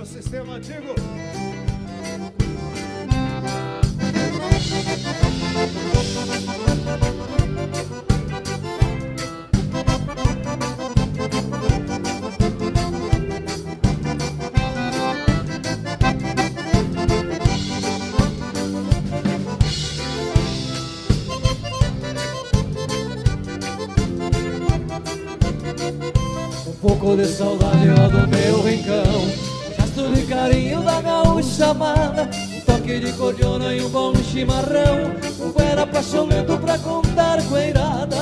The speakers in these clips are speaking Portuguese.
sistema antigo. Um pouco de saudade lá do meu rincão, gesto de carinho da gaúcha amada, um toque de cordiona e um bom chimarrão, um guera apaixonado pra contar coeiradas.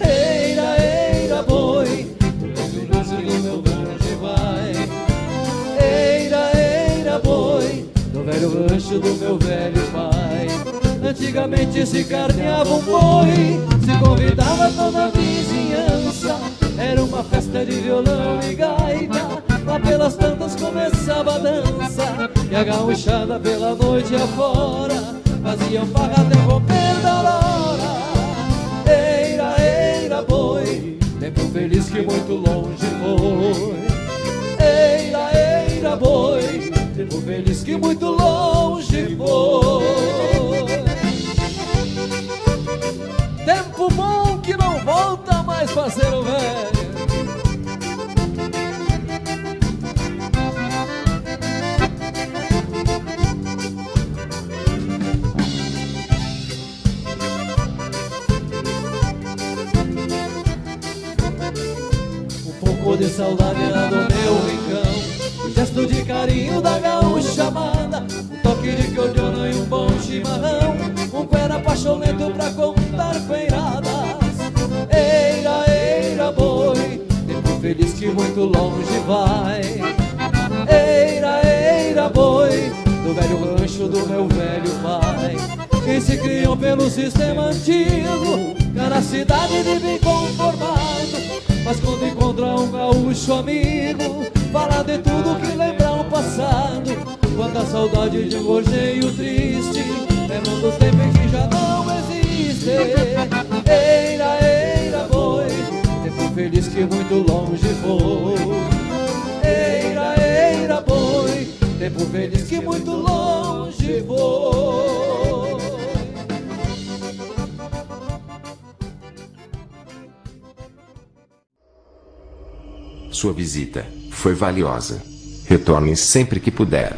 Eira, eira, boi, o lance do meu rancho vai. Eira, eira, boi, do velho rancho do meu velho pai. Antigamente se carneava um boi, se convidava toda a vizinhança. Era uma festa de violão e gaita, lá pelas tantas começava a dança, e a gauchada pela noite afora faziam farra até romper da aurora. Eira, eira, boi, tempo feliz que muito longe foi. Eira, eira, boi, tempo feliz que muito longe foi. Tempo bom que não volta mais, parceiro velho. Um pouco de saudade lá do meu rincão, o gesto de carinho da gaúcha amada, um toque de cordiona e um bom chimarrão, um cuera apaixonado pra contar feiradas. Eira, eira, boi, tempo feliz que muito longe vai. Eira, eira, boi, do velho rancho do meu velho pai, que se criou pelo sistema antigo, cada cidade vive bem conformado. Mas quando encontra um gaúcho amigo, fala de tudo que lembra o passado. Quanta saudade de um gorjeio triste, lembram dos tempos que já não existem. Eira, eira, boi, tempo feliz que muito longe foi. Eira, eira, boi, tempo feliz que muito longe foi. Sua visita foi valiosa. Retorne sempre que puder.